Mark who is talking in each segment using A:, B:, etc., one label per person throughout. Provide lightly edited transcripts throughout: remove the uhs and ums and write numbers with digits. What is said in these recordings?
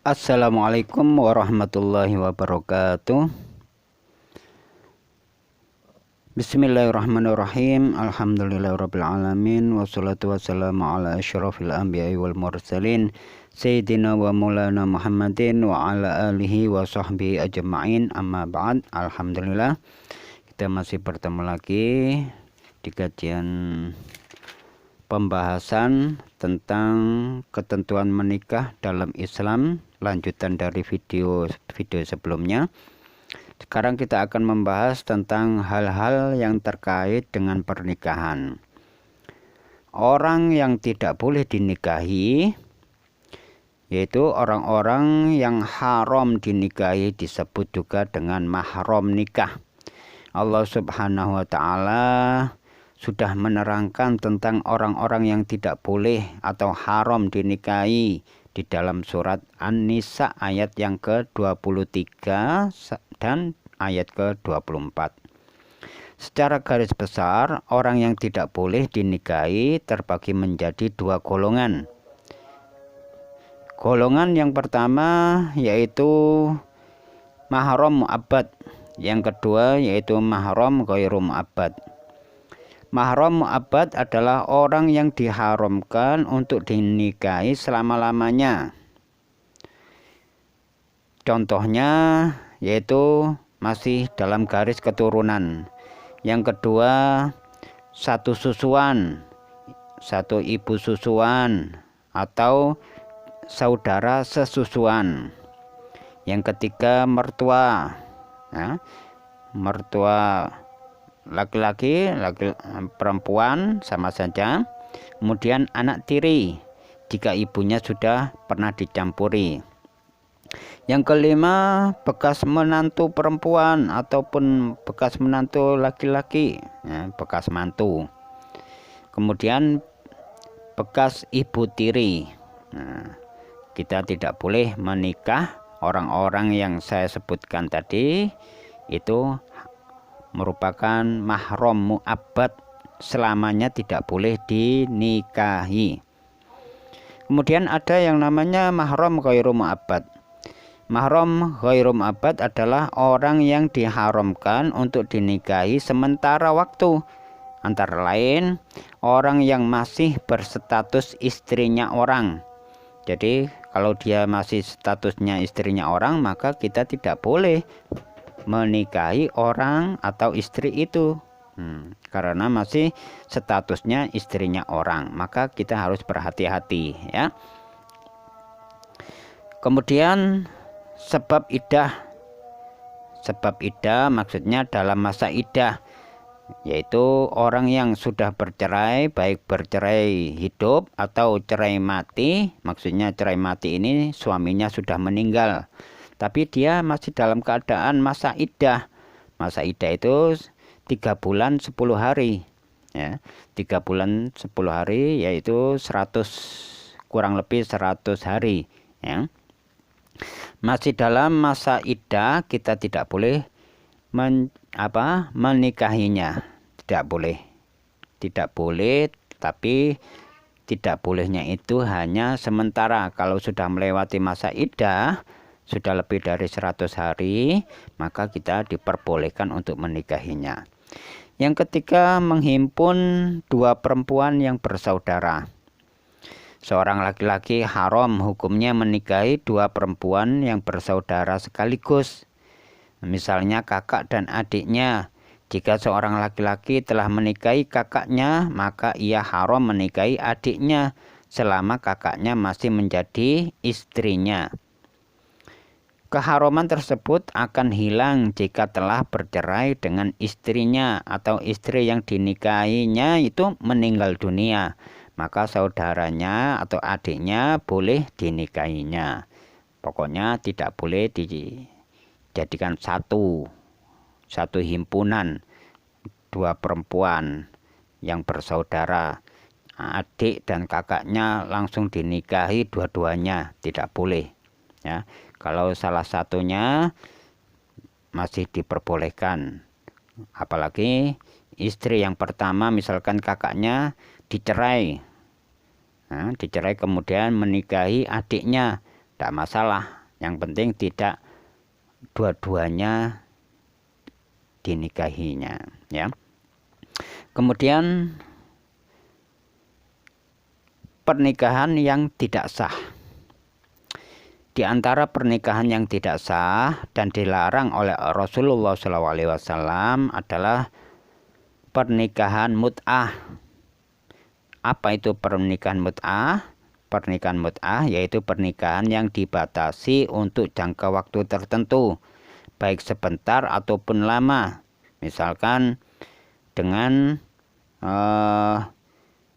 A: Assalamualaikum warahmatullahi wabarakatuh. Bismillahirrahmanirrahim. Alhamdulillahirabbil alamin wassalatu wassalamu ala asyrafil anbiya'i wal mursalin sayyidina wa maulana Muhammadin wa ala alihi wa sahbihi ajma'in. Amma ba'd. Alhamdulillah, kita masih bertemu lagi di kajian pembahasan tentang ketentuan menikah dalam Islam, lanjutan dari video sebelumnya. Sekarang kita akan membahas tentang hal-hal yang terkait dengan pernikahan. Orang yang tidak boleh dinikahi, yaitu orang-orang yang haram dinikahi, disebut juga dengan mahram nikah. Allah Subhanahu wa ta'ala sudah menerangkan tentang orang-orang yang tidak boleh atau haram dinikahi di dalam surat An-Nisa ayat yang ke-23 dan ayat ke-24. Secara garis besar, orang yang tidak boleh dinikahi terbagi menjadi dua golongan. Golongan yang pertama yaitu mahram mu'abbad, yang kedua yaitu mahram ghairu mu'abbad. Mahram mu'abbad adalah orang yang diharamkan untuk dinikahi selama-lamanya. Contohnya yaitu masih dalam garis keturunan. Yang kedua, satu susuan, satu ibu susuan atau saudara sesusuan. Yang ketiga, mertua, ya, mertua laki-laki, perempuan sama saja. Kemudian anak tiri jika ibunya sudah pernah dicampuri. Yang kelima, bekas menantu perempuan ataupun bekas menantu laki-laki, ya, bekas mantu. Kemudian bekas ibu tiri. Nah, kita tidak boleh menikah orang-orang yang saya sebutkan tadi, itu merupakan mahram mu'abbad, selamanya tidak boleh dinikahi. Kemudian ada yang namanya mahram ghairu mu'abbad. Mahram ghairu mu'abbad adalah orang yang diharamkan untuk dinikahi sementara waktu, antara lain orang yang masih berstatus istrinya orang. Jadi kalau dia masih statusnya istrinya orang, maka kita tidak boleh menikahi orang atau istri itu, karena masih statusnya istrinya orang, maka kita harus berhati-hati, ya. Kemudian sebab iddah maksudnya dalam masa iddah, yaitu orang yang sudah bercerai, baik bercerai hidup atau cerai mati. Maksudnya cerai mati ini suaminya sudah meninggal, tapi dia masih dalam keadaan masa iddah. Masa iddah itu 3 bulan 10 hari, ya. 3 bulan 10 hari yaitu 100, kurang lebih 100 hari, ya. Masih dalam masa iddah, kita tidak boleh menikahinya. Tidak boleh, tapi tidak bolehnya itu hanya sementara. Kalau sudah melewati masa iddah, sudah lebih dari 100 hari, maka kita diperbolehkan untuk menikahinya. Yang ketiga, menghimpun dua perempuan yang bersaudara. Seorang laki-laki haram hukumnya menikahi dua perempuan yang bersaudara sekaligus. Misalnya kakak dan adiknya. Jika seorang laki-laki telah menikahi kakaknya, maka ia haram menikahi adiknya selama kakaknya masih menjadi istrinya. Keharaman tersebut akan hilang jika telah bercerai dengan istrinya atau istri yang dinikahinya itu meninggal dunia. Maka saudaranya atau adiknya boleh dinikahinya. Pokoknya tidak boleh dijadikan satu himpunan dua perempuan yang bersaudara, adik dan kakaknya langsung dinikahi dua-duanya, tidak boleh, ya. Kalau salah satunya masih diperbolehkan, apalagi istri yang pertama, misalkan kakaknya dicerai, dicerai kemudian menikahi adiknya, tidak masalah, Yang penting tidak dua-duanya dinikahinya, ya. Kemudian pernikahan yang tidak sah. Di antara pernikahan yang tidak sah dan dilarang oleh Rasulullah SAW adalah pernikahan mut'ah. Apa itu pernikahan mut'ah? Pernikahan mut'ah yaitu pernikahan yang dibatasi untuk jangka waktu tertentu, baik sebentar ataupun lama. Misalkan dengan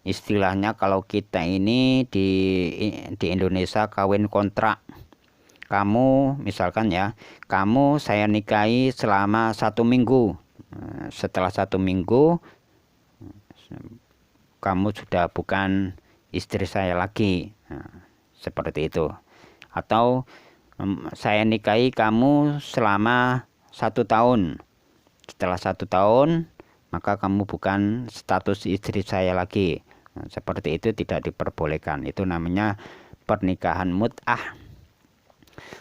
A: istilahnya kalau kita ini di Indonesia kawin kontrak. Kamu misalkan ya, kamu saya nikahi selama 1 minggu. Setelah 1 minggu kamu sudah bukan istri saya lagi. Seperti itu. Atau saya nikahi kamu selama 1 tahun. Setelah 1 tahun maka kamu bukan status istri saya lagi. Seperti itu tidak diperbolehkan. Itu namanya pernikahan mut'ah.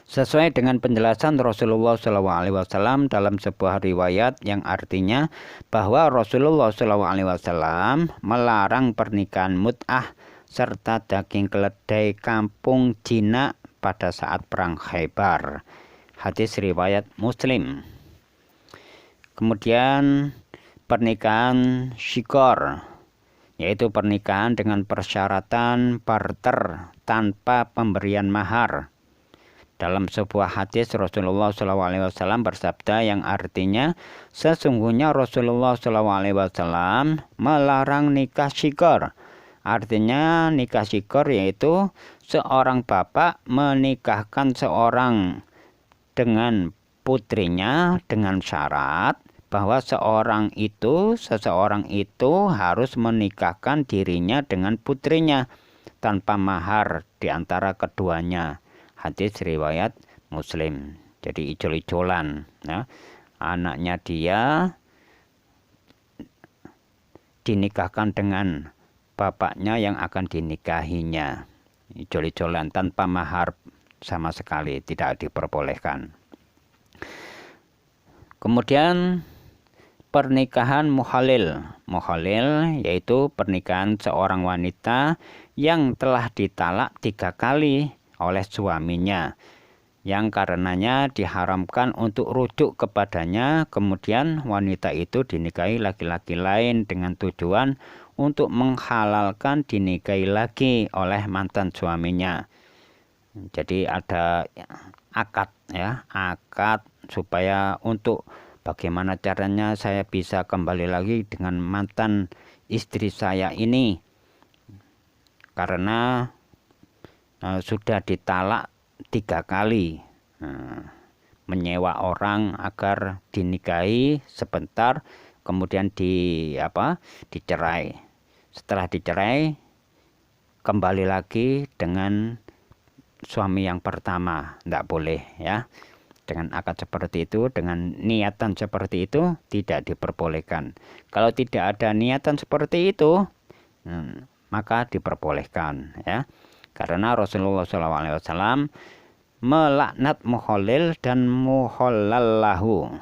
A: Sesuai dengan penjelasan Rasulullah SAW dalam sebuah riwayat yang artinya bahwa Rasulullah SAW melarang pernikahan mut'ah serta daging keledai kampung jinak pada saat perang Khaybar. Hadis riwayat Muslim. Kemudian pernikahan syikor, yaitu pernikahan dengan persyaratan barter tanpa pemberian mahar. Dalam sebuah hadis Rasulullah SAW bersabda yang artinya sesungguhnya Rasulullah SAW melarang nikah syikor. Artinya nikah syikor yaitu seorang bapak menikahkan seorang dengan putrinya dengan syarat bahwa seseorang itu harus menikahkan dirinya dengan putrinya tanpa mahar di antara keduanya. Hadis riwayat Muslim. Jadi ijol-ijolan, ya. Anaknya dia dinikahkan dengan bapaknya yang akan dinikahinya. Ijol-ijolan tanpa mahar sama sekali tidak diperbolehkan. Kemudian pernikahan muhalil. Muhalil yaitu pernikahan seorang wanita yang telah ditalak 3 kali oleh suaminya, yang karenanya diharamkan untuk rujuk kepadanya. Kemudian wanita itu dinikahi laki-laki lain dengan tujuan untuk menghalalkan dinikahi lagi oleh mantan suaminya. Jadi ada akad, ya, akad supaya untuk bagaimana caranya saya bisa kembali lagi dengan mantan istri saya ini, karena sudah ditalak 3 kali. Menyewa orang agar dinikahi sebentar, kemudian dicerai. Setelah dicerai kembali lagi dengan suami yang pertama, tidak boleh, ya. Dengan akad seperti itu, dengan niatan seperti itu tidak diperbolehkan. Kalau tidak ada niatan seperti itu, maka diperbolehkan, ya. Karena Rasulullah SAW melaknat muhalil dan muhallallahu.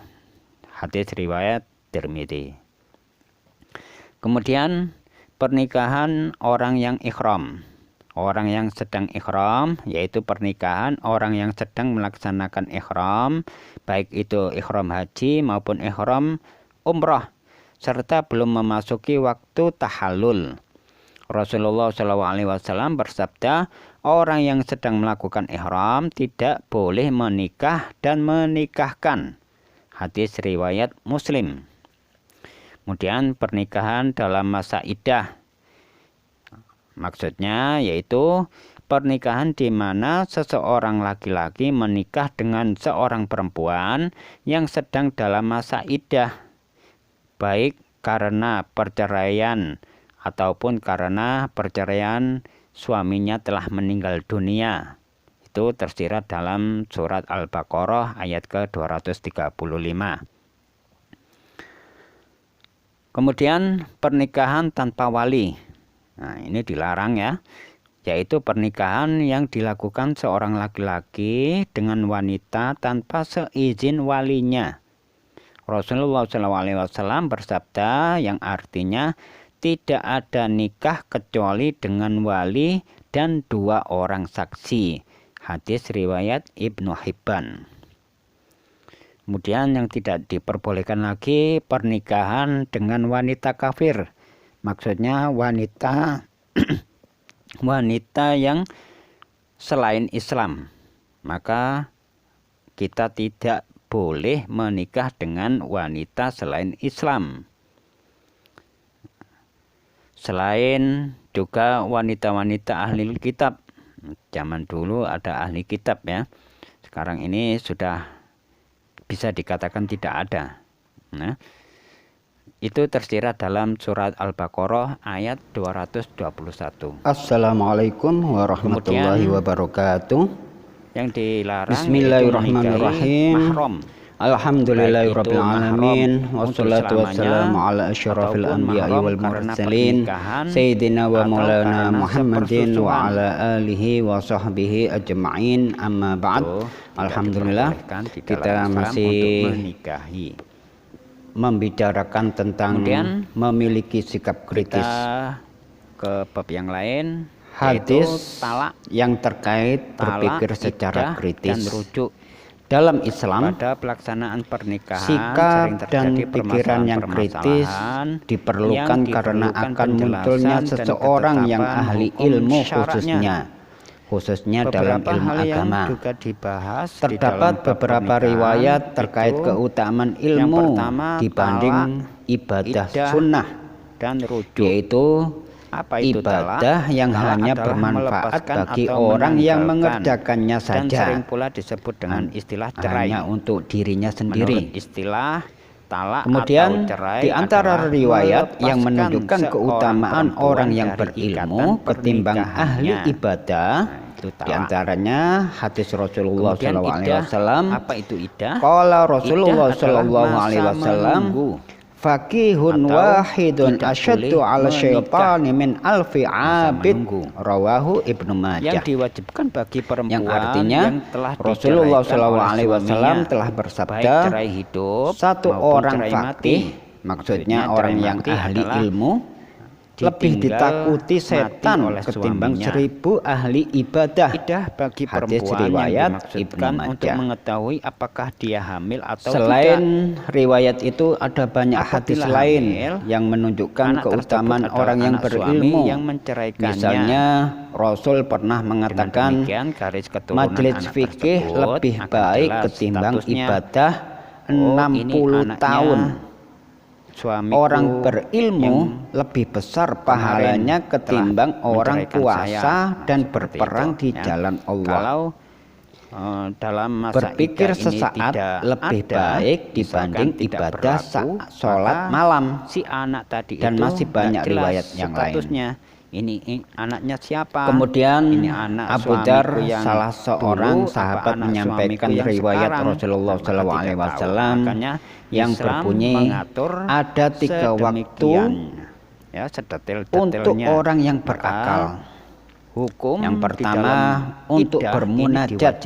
A: Hadis riwayat Tirmidzi. Kemudian pernikahan orang yang ikhram. Orang yang sedang ikhram yaitu pernikahan orang yang sedang melaksanakan ikhram, baik itu ikhram haji maupun ikhram umrah, serta belum memasuki waktu tahallul. Rasulullah SAW bersabda, orang yang sedang melakukan ihram tidak boleh menikah dan menikahkan. Hadis riwayat Muslim. Kemudian pernikahan dalam masa iddah. Maksudnya yaitu pernikahan di mana seseorang laki-laki menikah dengan seorang perempuan yang sedang dalam masa iddah, baik karena perceraian ataupun karena perceraian suaminya telah meninggal dunia. Itu tersirat dalam surat Al-Baqarah ayat ke-235. Kemudian pernikahan tanpa wali. Nah, ini dilarang, ya. yaitu pernikahan yang dilakukan seorang laki-laki dengan wanita tanpa seizin walinya. Rasulullah SAW bersabda yang artinya tidak ada nikah kecuali dengan wali dan 2 orang saksi. Hadis riwayat Ibnu Hibban. Kemudian yang tidak diperbolehkan lagi pernikahan dengan wanita kafir. Maksudnya wanita wanita yang selain Islam. Maka kita tidak boleh menikah dengan wanita selain Islam. Selain juga wanita-wanita ahli kitab. Zaman dulu ada ahli kitab ya. Sekarang ini sudah bisa dikatakan tidak ada. Nah, itu tersirat dalam surat Al-Baqarah ayat 221.
B: Assalamualaikum warahmatullahi wabarakatuh.
A: Yang dilarang
B: Bismillahirrahmanirrahim.
A: Mahram.
B: Alhamdulillahirabbil alamin wassalatu wassalamu ala asyrafil anbiya'i wal mursalin sayyidina wa maulana Muhammadin wa ala alihi wa sahbihi ajma'in, amma ba'd. Alhamdulillah kita masih membicarakan tentang memiliki sikap kritis.
A: Kita ke bab yang lain,
B: hadis
A: talak
B: yang terkait berpikir secara kritis
A: dan rujuk.
B: Dalam Islam,
A: pada pelaksanaan pernikahan
B: sikap dan pikiran yang kritis diperlukan karena akan munculnya seseorang yang ahli ilmu khususnya dalam ilmu agama. Terdapat beberapa riwayat terkait keutamaan ilmu dibanding ibadah sunnah, yaitu ibadah yang hanya bermanfaat bagi orang yang mengerjakannya saja,
A: dan sering pula disebut dengan istilah cerai,
B: hanya untuk dirinya sendiri.
A: Menurut istilah talak
B: kemudian
A: atau cerai
B: di antara riwayat yang menunjukkan keutamaan orang yang berilmu ketimbang ahli ibadah, di antaranya hadis Rasulullah SAW.
A: Apa itu idah?
B: Qala Rasulullah SAW, fakihun wahidun asyaddu ala syaitani min alfi abid, rawahu Ibnu Majah.
A: Yang diwajibkan bagi perempuan
B: yang artinya
A: yang telah
B: Rasulullah SAW telah bersabda, satu orang fakih, maksudnya orang yang ahli ilmu, lebih ditakuti setan ketimbang 1000 ahli ibadah.
A: Idah bagi
B: Hadis
A: perempuan
B: riwayat
A: yang dimaksudkan
B: Ibnu
A: untuk
B: Majah.
A: mengetahui apakah dia hamil atau
B: Selain
A: tidak.
B: riwayat itu ada banyak hadis
A: Apabila
B: lain
A: hamil,
B: yang menunjukkan
A: anak
B: keutamaan
A: tersebut
B: orang yang
A: adalah anak suami
B: berilmu.
A: yang menceraikannya.
B: Misalnya Rasul pernah mengatakan majelis fikih lebih baik ketimbang ibadah 60 tahun. Orang berilmu lebih besar pahalanya ketimbang orang puasa dan berperang di jalan Allah.
A: Kalau dalam masa
B: Berpikir
A: idah ini
B: sesaat
A: tidak
B: lebih
A: ada,
B: baik dibanding ibadah sholat malam.
A: Si anak tadi
B: Dan
A: itu
B: masih banyak
A: jelas
B: riwayat yang
A: statusnya. Ini anaknya siapa?
B: Kemudian
A: ini anak
B: Abu Dar,
A: yang
B: salah seorang
A: dulu,
B: sahabat, menyampaikan riwayat Rasulullah SAW yang berbunyi, ada 3 waktu
A: ya,
B: untuk orang yang berakal.
A: Hukum
B: yang pertama untuk bermunajat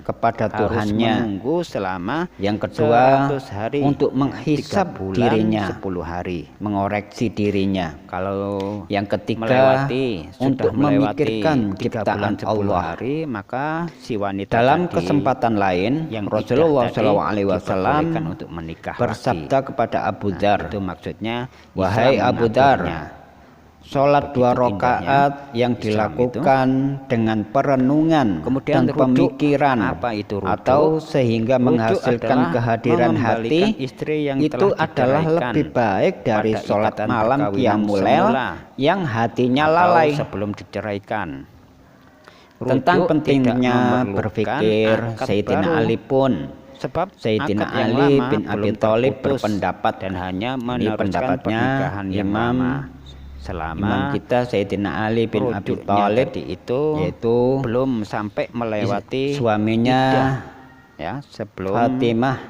B: kepada Tuhannya,
A: selama
B: yang kedua
A: 100 hari,
B: untuk menghisab
A: 3 bulan,
B: dirinya,
A: 10 hari,
B: mengoreksi dirinya.
A: Kalau
B: yang ketiga untuk memikirkan
A: 3
B: ciptaan
A: bulan 10
B: Allah.
A: hari, maka si wanita
B: dalam
A: tadi
B: kesempatan lain
A: yang
B: Rasulullah
A: SAW
B: SAW bersabda kepada Abu Dar,
A: itu maksudnya,
B: wahai Abu Dar, sholat 2 rakaat yang dilakukan dengan perenungan dan pemikiran atau sehingga menghasilkan kehadiran hati, itu adalah lebih baik dari sholat malam qiyamul lail yang hatinya lalai.
A: Sebelum diceraikan.
B: Tentang pentingnya berpikir, Sayyidina Ali pun,
A: sebab
B: Sayyidina Ali bin Abi Thalib berpendapat,
A: dan hanya
B: ini
A: meneruskan
B: pendapatnya
A: pernikahan yang
B: Imam
A: selama
B: kita Sayyidina Ali bin Abi Thalib
A: itu
B: yaitu
A: belum sampai melewati
B: suaminya
A: idah, ya, sebelum
B: Fatimah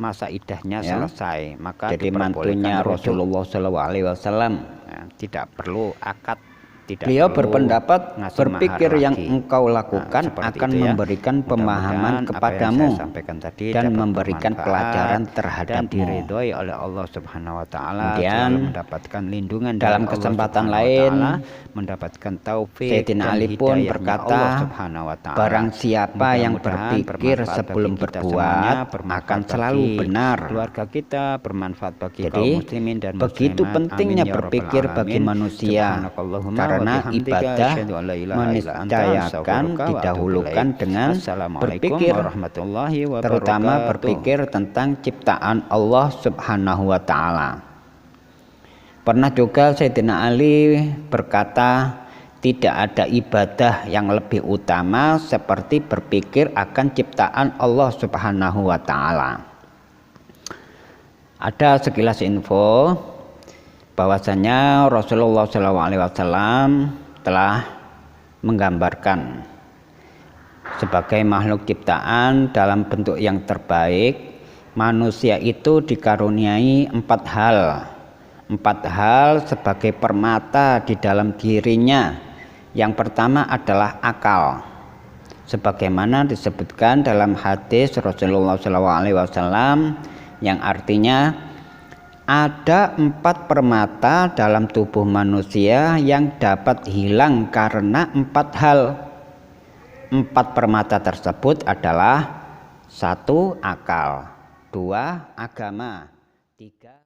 A: masa idahnya
B: ya,
A: selesai, maka
B: jadi mantunya Rasulullah SAW.
A: Ya, tidak perlu akad,
B: Beliau berpendapat berpikir yang engkau lakukan akan memberikan pemahaman kepadamu dan memberikan pelajaran terhadapmu.
A: Diridhoi oleh Allah Subhanahu wa taala.
B: Kemudian
A: mendapatkan lindungan
B: dalam kesempatan lain
A: mendapatkan taufik.
B: Sayyidina Ali pun berkata, barang siapa yang berpikir sebelum berbuat akan selalu benar.
A: Keluarga kita bermanfaat bagi
B: kaum
A: muslimin dan muslimat.
B: Begitu pentingnya berpikir bagi manusia, karena ibadah meniscayakan didahulukan dengan berpikir, terutama berpikir tentang ciptaan Allah Subhanahu wa taala. Pernah juga Sayyidina Ali berkata, tidak ada ibadah yang lebih utama seperti berpikir akan ciptaan Allah Subhanahu wa taala. Ada sekilas info bahwasanya Rasulullah SAW telah menggambarkan sebagai makhluk ciptaan dalam bentuk yang terbaik, manusia itu dikaruniai 4 hal sebagai permata di dalam dirinya. Yang pertama adalah akal, sebagaimana disebutkan dalam hadis Rasulullah SAW yang artinya ada 4 permata dalam tubuh manusia yang dapat hilang karena 4 hal. 4 permata tersebut adalah 1. Akal, 2. Agama, 3.